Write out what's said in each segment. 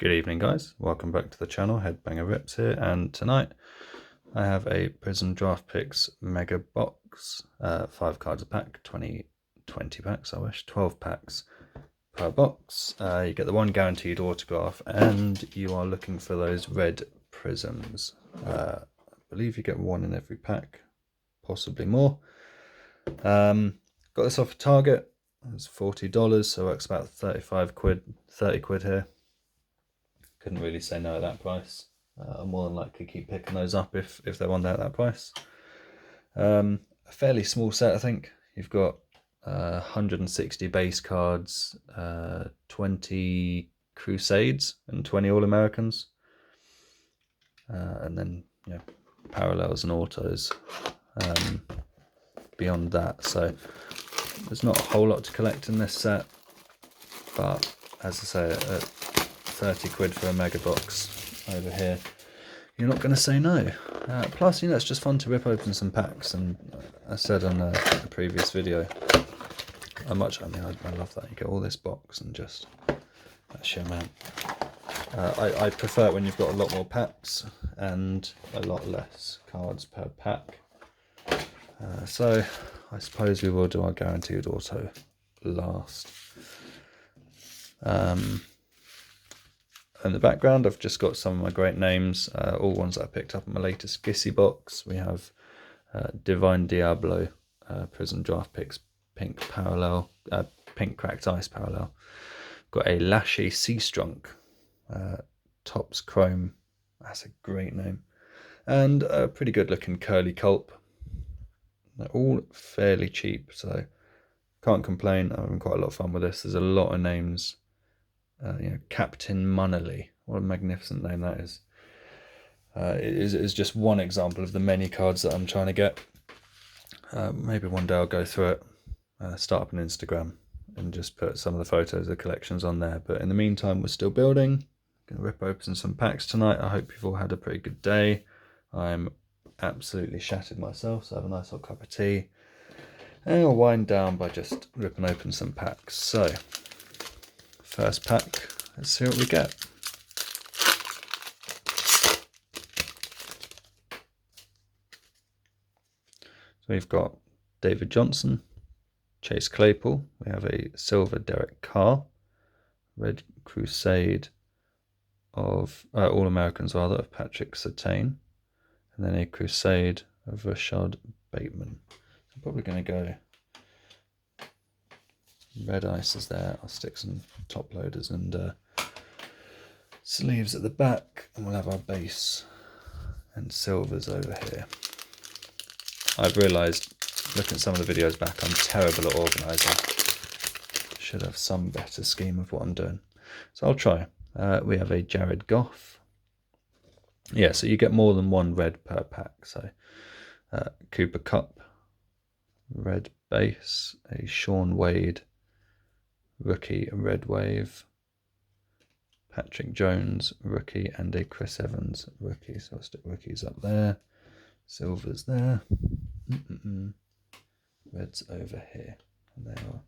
Good evening, guys. Welcome back to the channel. Headbanger Rips here, and tonight I have a Prizm Draft Picks Mega Box, 5 cards a pack, 20 packs, I wish, 12 packs per box. You get the one guaranteed autograph, and you are looking for those red prisms. I believe you get one in every pack, possibly more. Got this off of Target. It's $40, so it works about 35 quid, 30 quid here. Couldn't really say no at that price. I'll more than likely keep picking those up if they're on there at that price. A fairly small set, I think. You've got 160 base cards, 20 Crusades and 20 All-Americans. And then, you know, parallels and autos beyond that. So there's not a whole lot to collect in this set. But as I say, at 30 quid for a mega box over here, you're not going to say no. Plus, you know, it's just fun to rip open some packs, and I said on a previous video how much I love that you get all this box and just that sheer amount. I prefer it when you've got a lot more packs and a lot less cards per pack. So I suppose we will do our guaranteed auto last. In the background, I've just got some of my great names, all ones that I picked up in my latest Gissy box. We have Divine Diablo, Prizm Draft Picks Pink Parallel, Pink Cracked Ice Parallel. Got a Lashy Sea Strunk, Tops Chrome, that's a great name, and a pretty good looking Curly Culp. They're all fairly cheap, so can't complain. I'm having quite a lot of fun with this. There's a lot of names. You know, Captain Munnelly, what a magnificent name that is. It is just one example of the many cards that I'm trying to get. Maybe one day I'll go through it, start up an Instagram and just put some of the photos of the collections on there. But in the meantime, we're still building. Gonna rip open some packs tonight. I hope you've all had a pretty good day. I'm absolutely shattered myself, so have a nice hot cup of tea. And I'll wind down by just ripping open some packs. So first pack, let's see what we get. So we've got David Johnson, Chase Claypool, we have a silver Derek Carr, red Crusade of All-Americans rather, of Patrick Surtain, and then a Crusade of Rashad Bateman. I'm probably going to go red ices there. I'll stick some top loaders and sleeves at the back, and we'll have our base and silvers over here. I've realised, looking at some of the videos back, I'm terrible at organising. Should have some better scheme of what I'm doing. So I'll try. We have a Jared Goff. Yeah, so you get more than one red per pack. So Cooper Kupp, red base, a Sean Wade, rookie red wave, Patrick Jones rookie, and a Chris Evans rookie. So I'll stick rookies up there, silvers there, reds over here, and they are.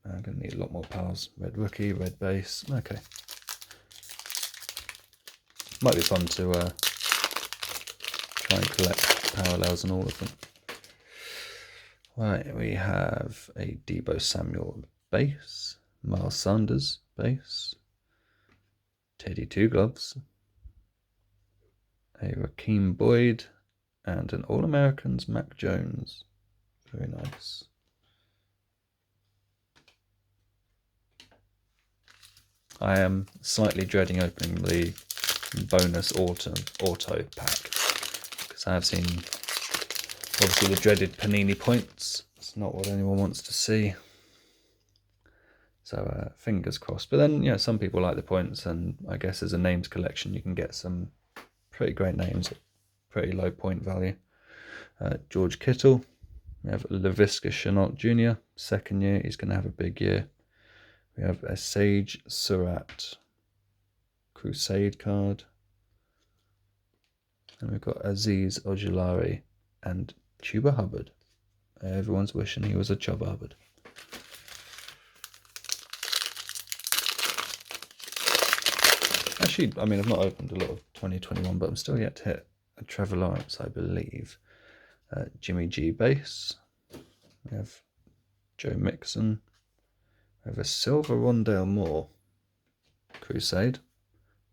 I'm going to need a lot more pals. Red rookie, red base. Okay, might be fun to try and collect parallels on all of them. Right, we have a Deebo Samuel base, Miles Sanders base, Teddy Two Gloves, a Rakeem Boyd, and an All-Americans Mac Jones. Very nice. I am slightly dreading opening the bonus auto pack, because I have seen obviously the dreaded Panini points. It's not what anyone wants to see. So fingers crossed. But then, you know, some people like the points, and I guess as a names collection, you can get some pretty great names at pretty low point value. George Kittle. We have LaVisca Chenault Jr., second year. He's going to have a big year. We have a Sage Surratt Crusade card. And we've got Aziz Ojulari and Chuba Hubbard. Everyone's wishing he was a Chuba Hubbard. Actually, I mean, I've not opened a lot of 2021, but I'm still yet to hit a Trevor Lawrence, I believe. Jimmy G base. We have Joe Mixon. We have a silver Rondale Moore. Crusade.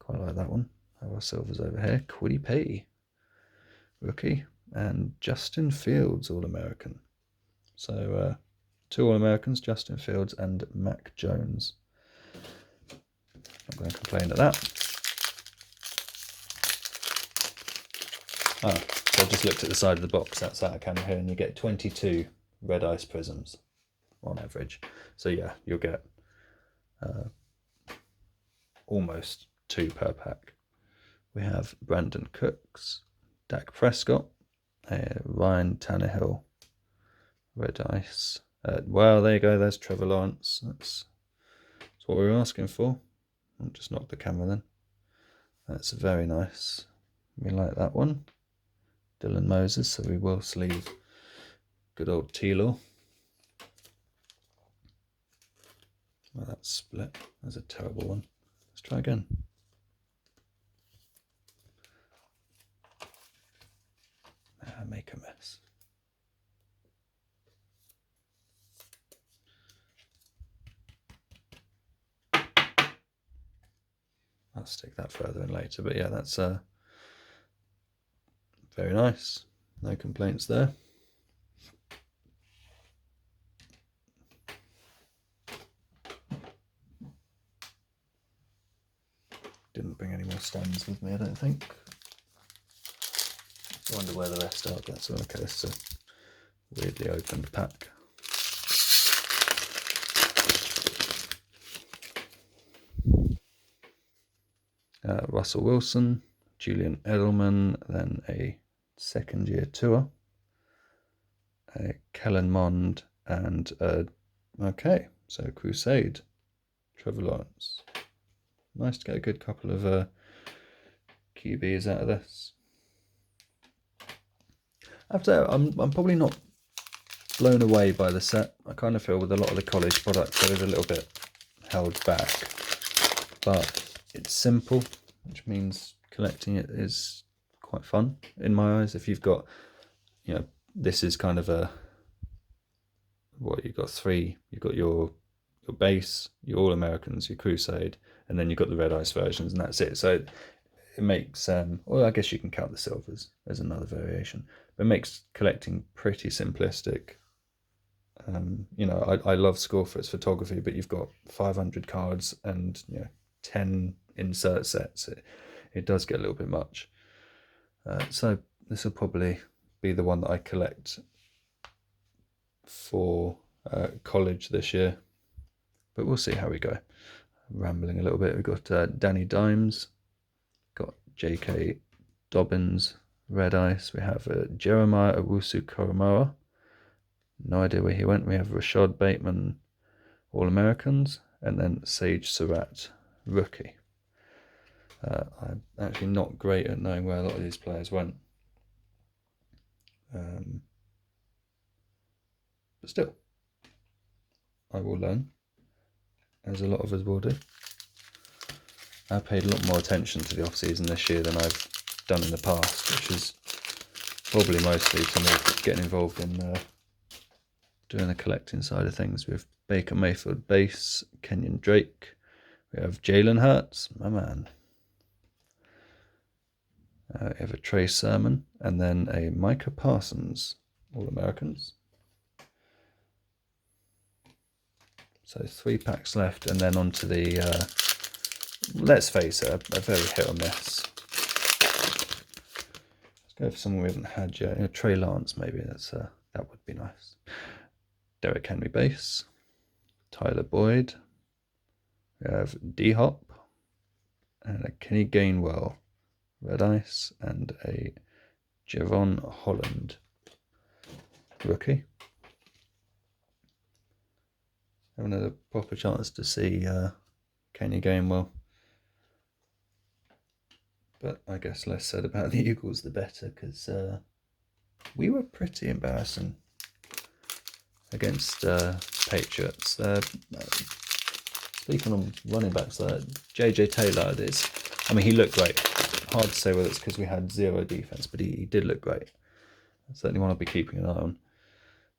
Quite like that one. Have our silvers over here. Quiddy P. Rookie. And Justin Fields, All-American. So, 2 All-Americans, Justin Fields and Mac Jones. Not going to complain at that. So I just looked at the side of the box outside of camera here, and you get 22 red ice prisms on average. So yeah, you'll get almost 2 per pack. We have Brandon Cooks, Dak Prescott, Ryan Tannehill, red ice. Well, there you go. There's Trevor Lawrence. That's what we were asking for. I'll just knock the camera then. That's very nice. We like that one. Dylan Moses, so we will sleeve good old T-Law. Well, that's split. That's a terrible one. Let's try again. Make a mess. I'll stick that further in later, but yeah, that's very nice. No complaints there. Didn't bring any more stems with me, I don't think. I wonder where the rest are. That's okay. It's a weirdly opened pack. Russell Wilson, Julian Edelman, then a second-year tour, Kellen Mond, and okay, so Crusade, Trevor Lawrence. Nice to get a good couple of QBs out of this. I have to say, I'm probably not blown away by the set. I kind of feel with a lot of the college products there is a little bit held back, but it's simple, which means collecting it is quite fun in my eyes. If you've got, you know, this is kind of a, what, you've got 3, you've got your base, your All-Americans, your Crusade, and then you've got the red ice versions, and that's it. So it makes, well, I guess you can count the silvers as another variation, but it makes collecting pretty simplistic. You know, I love score for its photography, but you've got 500 cards and, you know, 10 insert sets. It does get a little bit much. So this will probably be the one that I collect for college this year, but we'll see how we go. I'm rambling a little bit. We've got Danny Dimes, got J.K. Dobbins, red ice. We have Jeremiah Owusu-Koramoah. No idea where he went. We have Rashad Bateman, All-Americans, and then Sage Surratt, rookie. I'm actually not great at knowing where a lot of these players went. But still, I will learn, as a lot of us will do. I paid a lot more attention to the off-season this year than I've done in the past, which is probably mostly to me getting involved in doing the collecting side of things. We have Baker Mayfield base, Kenyon Drake. We have Jalen Hurts, my man. We have a Trey Sermon, and then a Micah Parsons, All-Americans. So 3 packs left, and then on to the, let's face it, a very hit or miss. Let's go for someone we haven't had yet. You know, Trey Lance, maybe. That would be nice. Derrick Henry base, Tyler Boyd. We have D-Hop, and a Kenny Gainwell, red ice, and a Javon Holland, rookie. Having a proper chance to see Kenny Gainwell. But I guess less said about the Eagles the better, because we were pretty embarrassing against Patriots. Speaking of running backs, JJ Taylor is I mean, he looked great. Hard to say whether it's because we had 0 defense, but he did look great. I certainly want to be keeping an eye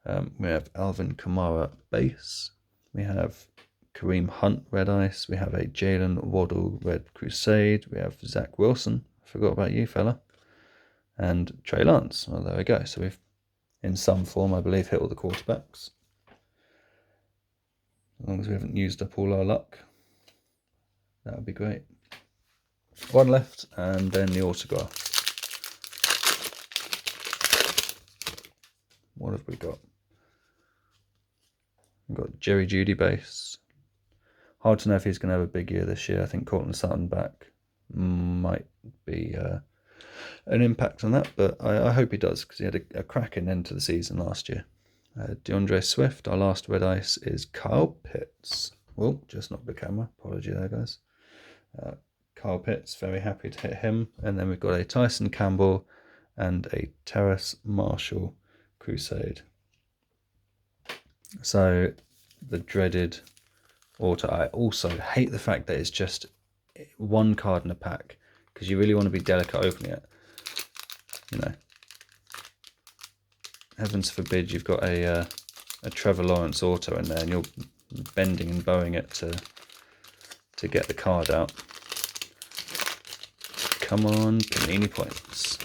on. We have Alvin Kamara base. We have Kareem Hunt red ice. We have a Jalen Waddle red crusade. We have Zach Wilson. I forgot about you, fella. And Trey Lance. Well, there we go. So we've, in some form, I believe, hit all the quarterbacks. As long as we haven't used up all our luck, that would be great. One left, and then the autograph. What have we got? We've got Jerry Jeudy base. Hard to know if he's going to have a big year this year. I think Cortland Sutton back might be an impact on that, but I hope he does, because he had a cracking end to the season last year. DeAndre Swift, our last red ice is Kyle Pitts. Well, just knocked the camera. Apology there, guys. Kyle Pitts, very happy to hit him. And then we've got a Tyson Campbell and a Terrace Marshall crusade. So the dreaded auto. I also hate the fact that it's just one card in a pack, because you really want to be delicate opening it. You know, heavens forbid you've got a Trevor Lawrence auto in there and you're bending and bowing it to get the card out. Come on, Panini points.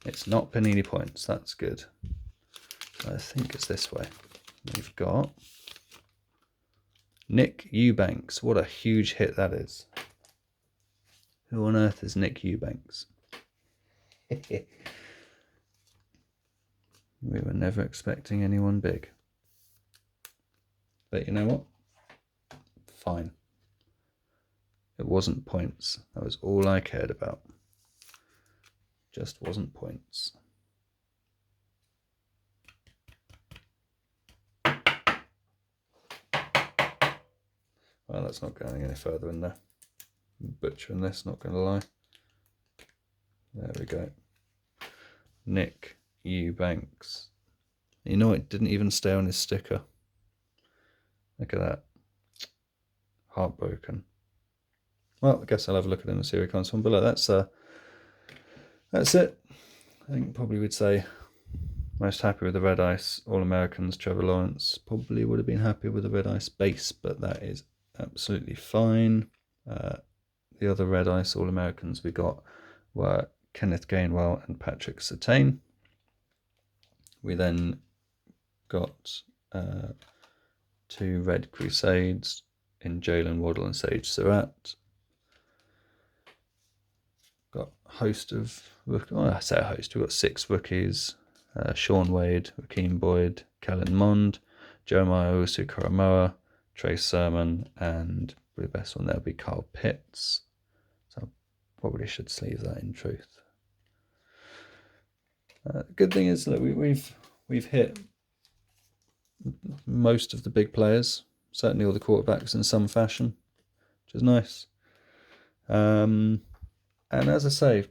It's not Panini points, that's good. I think it's this way. We've got Nick Eubanks. What a huge hit that is. Who on earth is Nick Eubanks? We were never expecting anyone big. But you know what? Fine. It wasn't points. That was all I cared about. Just wasn't points. Well, that's not going any further in there. I'm butchering this, not going to lie. There we go. Nick Eubanks. You know, it didn't even stay on his sticker. Look at that. Heartbroken. Well, I guess I'll have a look at him and see where he comes from. But look, that's it. I think probably we'd say most happy with the red ice All-Americans. Trevor Lawrence probably would have been happy with the red ice base, but that is absolutely fine. The other red ice All-Americans we got were Kenneth Gainwell and Patrick Surtain. We then got 2 red crusades in Jalen Waddle and Sage Surratt. Got a host of, well, I say a host, we've got 6 rookies. Sean Wade, Rakeem Boyd, Kellen Mond, Jeremiah Owusu-Koramoah, Trey Sermon, and the best one there will be Kyle Pitts. So I probably should sleeve that in truth. Good thing is that we've hit most of the big players, certainly all the quarterbacks in some fashion, which is nice. And as I say,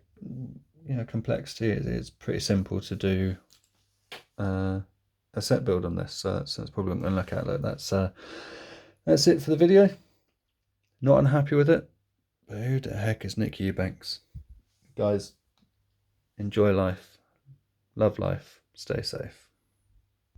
you know, complexity is pretty simple to do a set build on this, so that's probably what I'm going to look at. Like, that's it for the video. Not unhappy with it, but who the heck is Nick Eubanks? Guys, enjoy life, love life, stay safe.